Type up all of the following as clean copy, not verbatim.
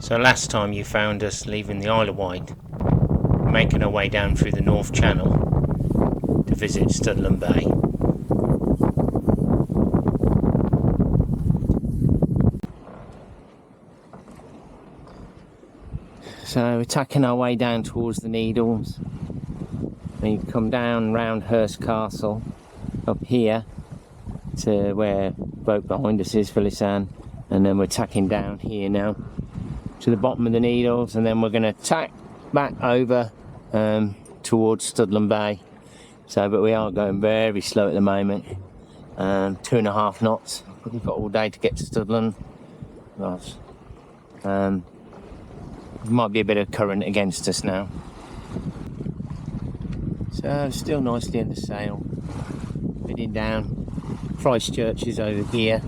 So last time you found us leaving the Isle of Wight, making our way down through the North Channel to visit Studland Bay. So we're taking our way down towards the Needles. And you come down round Hurst Castle up here to where the boat behind us is, Phyllis Anne, and then we're tacking down here now to the bottom of the Needles, and then we're going to tack back over towards Studland Bay. So, but we are going very slow at the moment, 2.5 knots. We've got all day to get to Studland. There might be a bit of current against us now. So still nicely under sail, heading down. Christchurch is over here,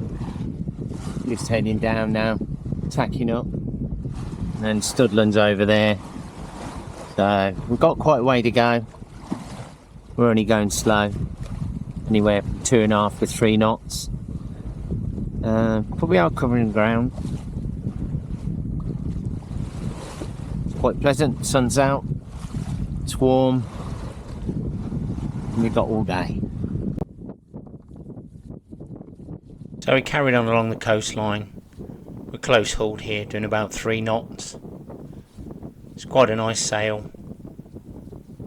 just heading down now, tacking up. And then Studland's over there. So we've got quite a way to go. We're only going slow, anywhere from 2.5 to 3 knots. But we are covering ground. It's quite pleasant, sun's out, it's warm, and we've got all day. So we carried on along the coastline. We're close hauled here, doing about 3 knots. It's quite a nice sail,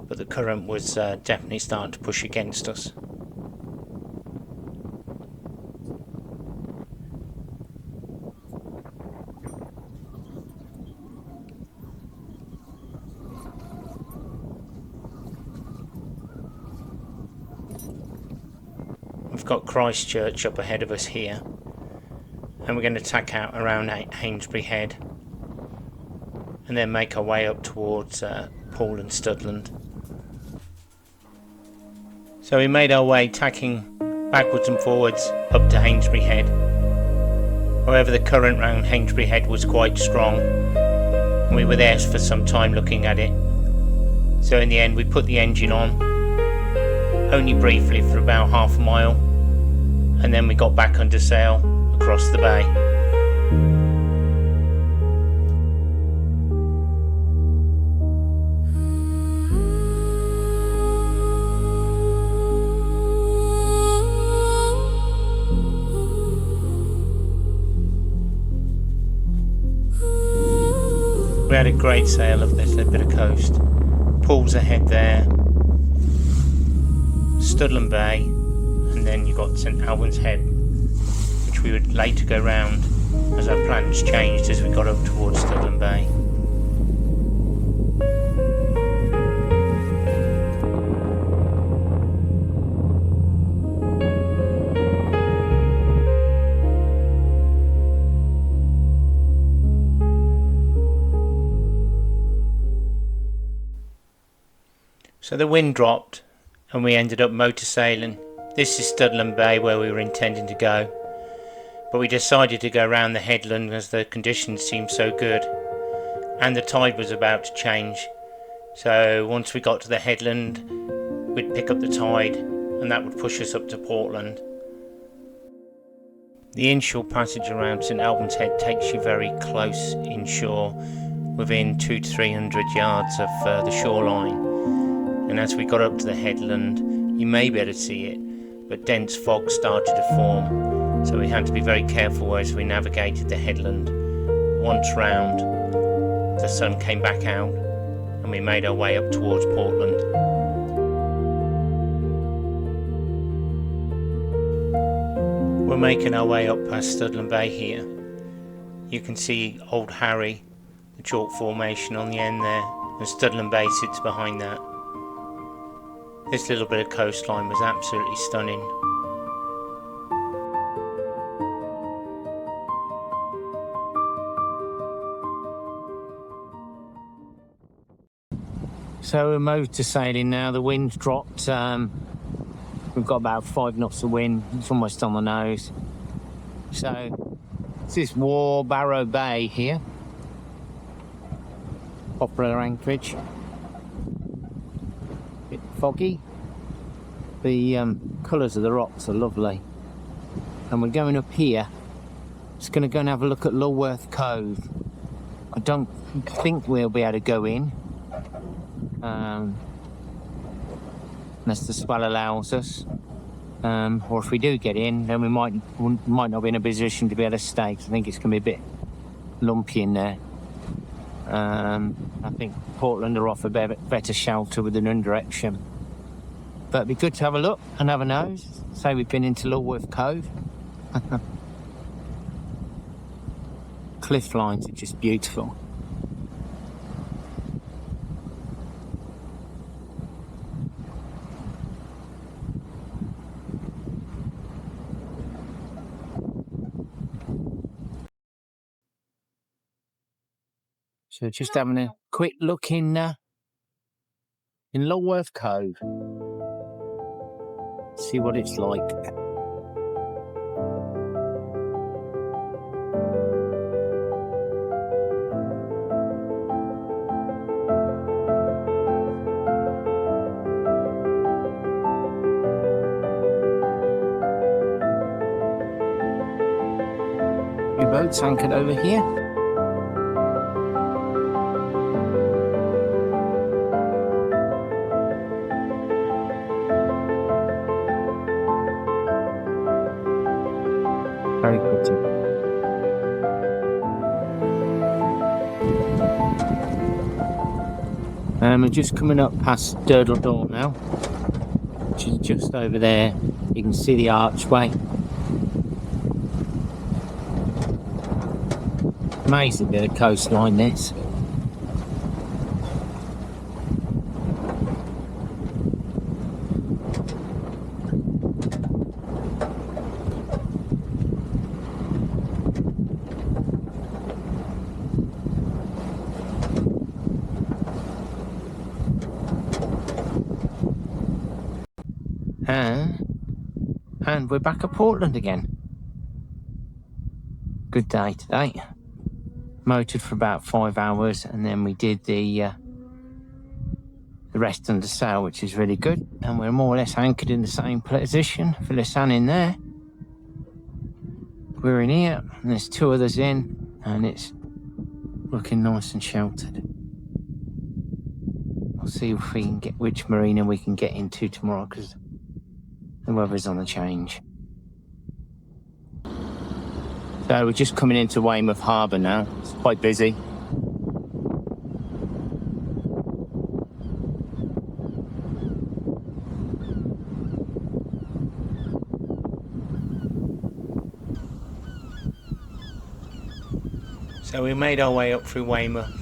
but the current was definitely starting to push against us. We've got Christchurch up ahead of us here, and we're going to tack out around Hainsbury Head and then make our way up towards Poole and Studland. So we made our way tacking backwards and forwards up to Hainsbury Head. However, the current round Hainsbury Head was quite strong, and we were there for some time looking at it. So in the end we put the engine on, only briefly for about half a mile, and then we got back under sail across the bay. We had a great sail of this bit of coast. Poole's ahead there, Studland Bay, and then you've got St Albans Head, which we would later go round as our plans changed as we got up towards Studland Bay. So the wind dropped and we ended up motor sailing. This is Studland Bay where we were intending to go, but we decided to go around the headland as the conditions seemed so good and the tide was about to change. So once we got to the headland we'd pick up the tide and that would push us up to Portland. The inshore passage around St Albans Head takes you very close inshore, within 200 to 300 yards of the shoreline. And as we got up to the headland, you may be able to see it, but dense fog started to form, so we had to be very careful as we navigated the headland. Once round, the sun came back out and we made our way up towards Portland. We're making our way up past Studland Bay here. You can see Old Harry, the chalk formation on the end there, and Studland Bay sits behind that. This little bit of coastline was absolutely stunning. So we're motor sailing now, the wind's dropped, we've got about 5 knots of wind, it's almost on the nose. So this is Warbarrow Bay here, popular anchorage. Bit foggy. The colours of the rocks are lovely, and we're going up here. Just going to go and have a look at Lulworth Cove. I don't think we'll be able to go in unless the swell allows us. Or if we do get in, then we might not be in a position to be able to stay, because I think it's going to be a bit lumpy in there. I think Portland are off a better shelter with an underreaction. But it'd be good to have a look and have a nose. Say we've been into Lulworth Cove. Cliff lines are just beautiful. So just having a quick look in Lulworth Cove. See what it's like. Your boat's anchored over here. Very pretty. We're just coming up past Durdle Door now, which is just over there. You can see the archway. Amazing bit of coastline, this. And we're back at Portland again. Good day today. Motored for about 5 hours, and then we did the rest under sail, which is really good. And we're more or less anchored in the same position. Phyllis Anne in there. We're in here, and there's 2 others in, and it's looking nice and sheltered. I'll see if we can get which marina we can get into tomorrow, because the weather's on the change. So we're just coming into Weymouth Harbour now. It's quite busy. So we made our way up through Weymouth.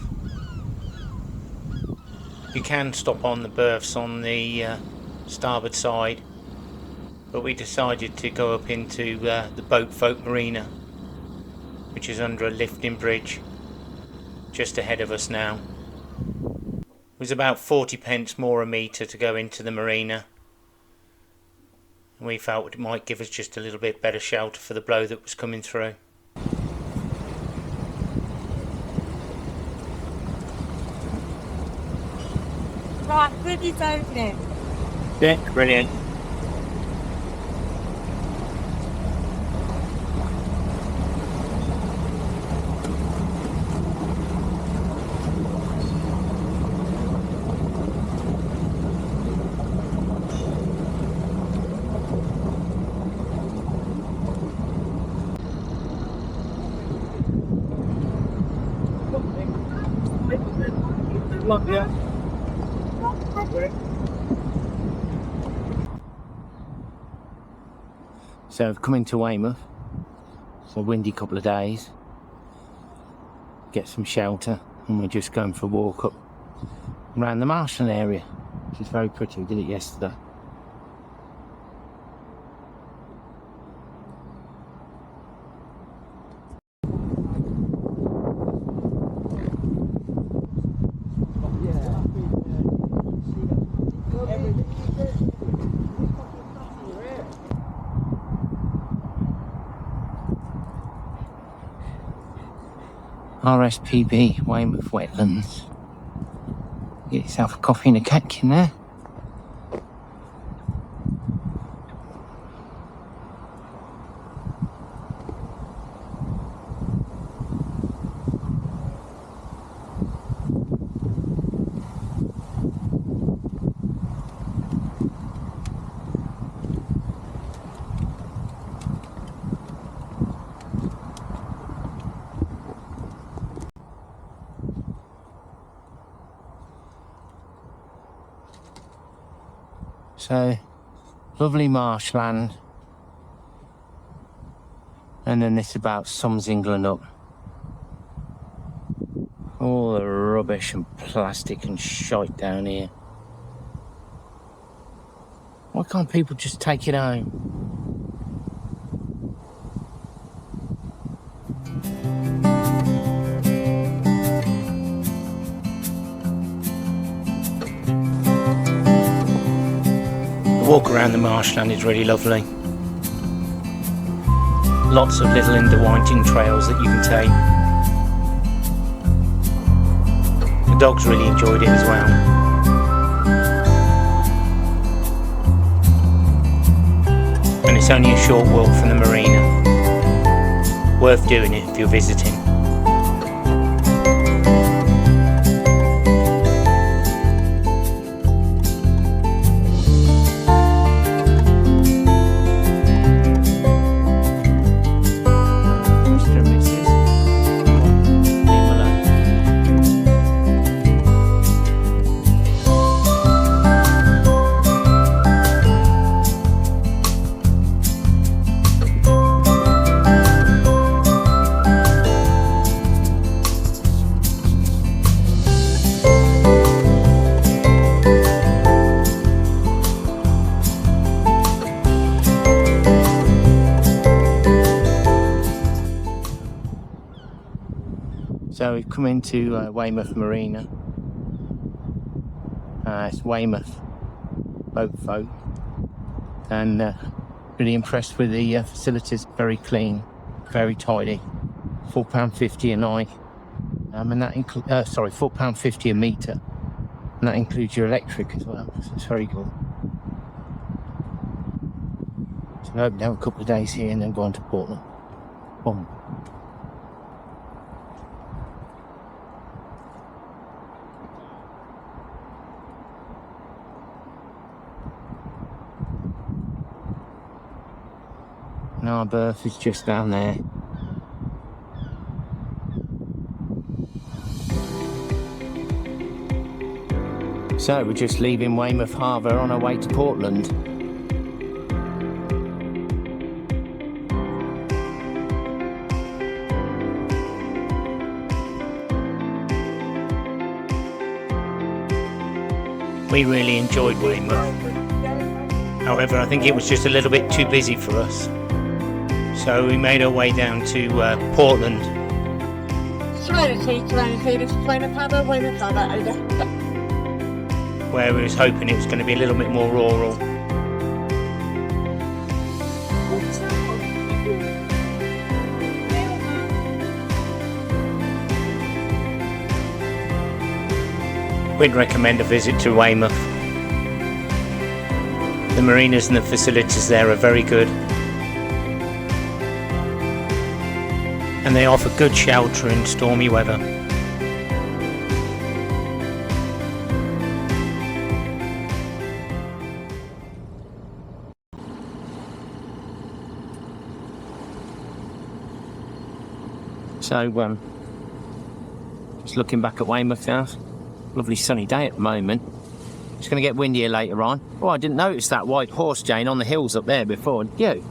You can stop on the berths on the starboard side, but we decided to go up into the Boatfolk Marina, which is under a lifting bridge just ahead of us now. It was about 40 pence more a metre to go into the marina. We felt it might give us just a little bit better shelter for the blow that was coming through. Right, bridge opening. Yeah, brilliant. So I've come into Weymouth. It's a windy couple of days. Get some shelter, and we're just going for a walk up around the marshland area, which is very pretty. We did it yesterday. RSPB, Weymouth Wetlands. Get yourself a coffee and a cake in there. So, lovely marshland. And then this about sums England up. All the rubbish and plastic and shite down here. Why can't people just take it home? The walk around the marshland is really lovely. Lots of little interwinding trails that you can take. The dogs really enjoyed it as well. And it's only a short walk from the marina. Worth doing it if you're visiting. So we've come into Weymouth Marina. It's Weymouth boat folk, and really impressed with the facilities. Very clean, very tidy. £4.50 a night, and that includes £4.50 a metre, and that includes your electric as well. So it's very good. So I hope to have a couple of days here and then go on to Portland. Boom. And our berth is just down there. So we're just leaving Weymouth Harbour on our way to Portland. We really enjoyed Weymouth. However, I think it was just a little bit too busy for us. So we made our way down to Portland. Where we was hoping it was going to be a little bit more rural. We'd recommend a visit to Weymouth. The marinas and the facilities there are very good. And they offer good shelter in stormy weather. So, just looking back at Weymouth now. Lovely sunny day at the moment. It's going to get windier later on. Oh, I didn't notice that white horse, Jane, on the hills up there before, did you?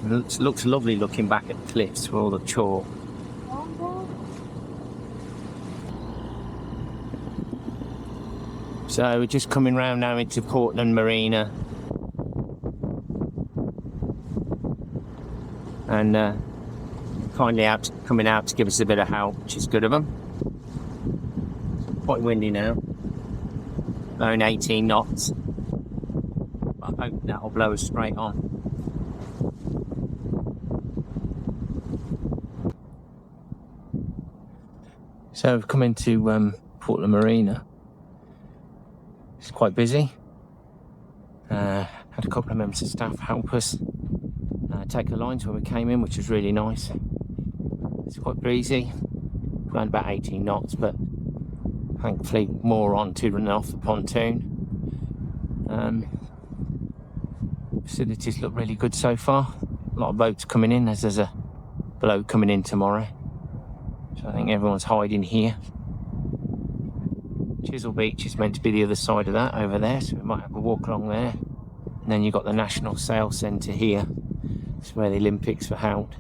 It looks lovely looking back at the cliffs with all the chalk. So we're just coming round now into Portland Marina. And kindly coming out to give us a bit of help, which is good of them. Quite windy now. Blowing 18 knots. I hope that'll blow us straight on. So we've come into Portland Marina. It's quite busy. Had a couple of members of staff help us take the lines when we came in, which was really nice. It's quite breezy, around about 18 knots, but thankfully more on to and off the pontoon. Facilities look really good so far. A lot of boats coming in, as there's a bloke coming in tomorrow. So I think everyone's hiding here. Chisel Beach is meant to be the other side of that, over there, so we might have a walk along there. And then you've got the National Sail Centre here. It's where the Olympics were held.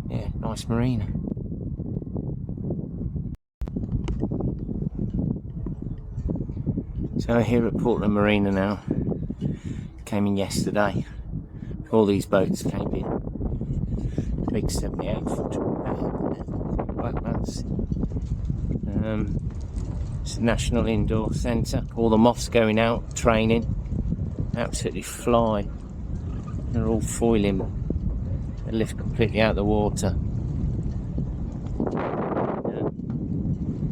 Yeah, nice marina. So here at Portland Marina now. Came in yesterday. All these boats came in. Big 78-foot Weymouths. It's a national indoor centre. All the moths going out, training. Absolutely flying. They're all foiling. They lift completely out of the water.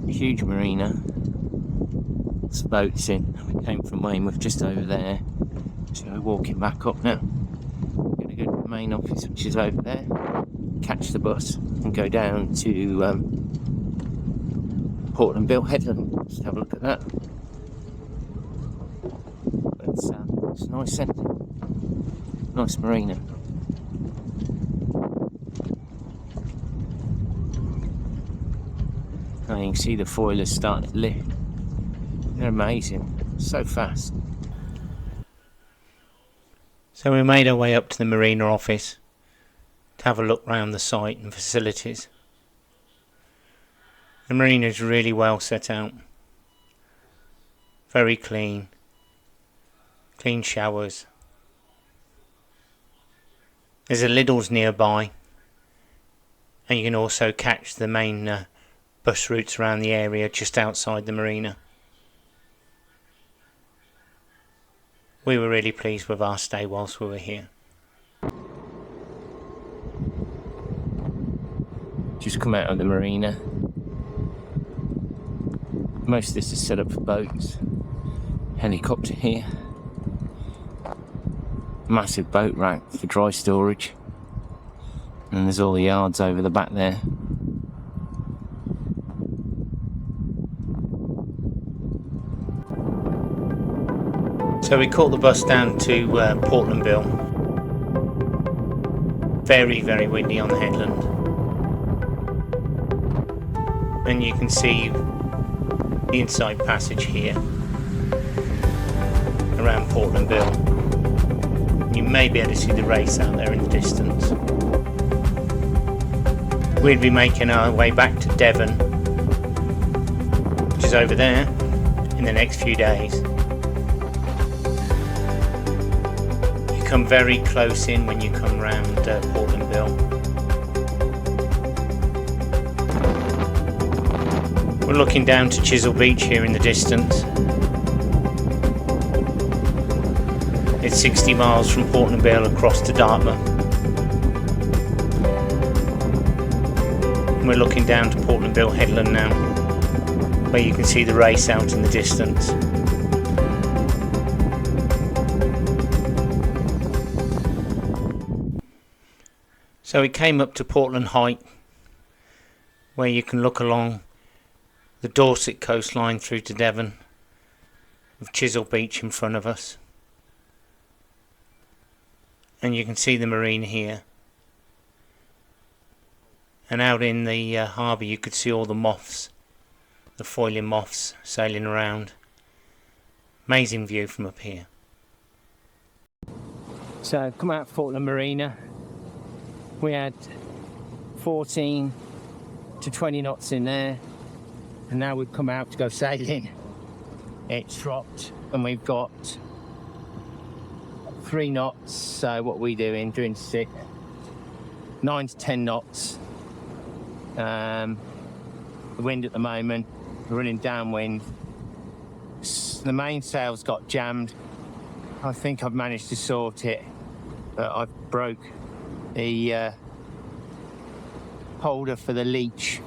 Huge marina. Lots of boats in. We came from Weymouth just over there. So we're walking back up now. We're going to go to the main office, which is over there. Catch the bus and go down to Portland Bill Headland. Just have a look at that. It's a nice centre. Nice marina. And you can see the foilers starting to lift. They're amazing. So fast. So we made our way up to the marina office to have a look round the site and facilities. The marina is really well set out. Very clean. Clean showers. There's a Lidl's nearby, and you can also catch the main bus routes around the area just outside the marina. We were really pleased with our stay whilst we were here. Just come out of the marina. Most of this is set up for boats. Helicopter here. Massive boat rack for dry storage. And there's all the yards over the back there. So we caught the bus down to Portland Bill. Very, very windy on the headland. And you can see the inside passage here around Portland Bill. You may be able to see the race out there in the distance. We'll be making our way back to Devon, which is over there, in the next few days. You come very close in when you come round Portland Bill. We're looking down to Chisel Beach here in the distance. It's 60 miles from Portland Bill across to Dartmouth. And we're looking down to Portland Bill Headland now, where you can see the race out in the distance. So we came up to Portland Height, where you can look along the Dorset coastline through to Devon, with Chisel Beach in front of us. And you can see the marina here. And out in the harbour you could see all the moths, the foiling moths sailing around. Amazing view from up here. So come out of Portland Marina. We had 14 to 20 knots in there. And now we've come out to go sailing. It's dropped and we've got 3 knots, so what we doing 9 to 10 knots. The wind at the moment, we're running downwind. The mainsail's got jammed. I think I've managed to sort it, but I've broke the holder for the leech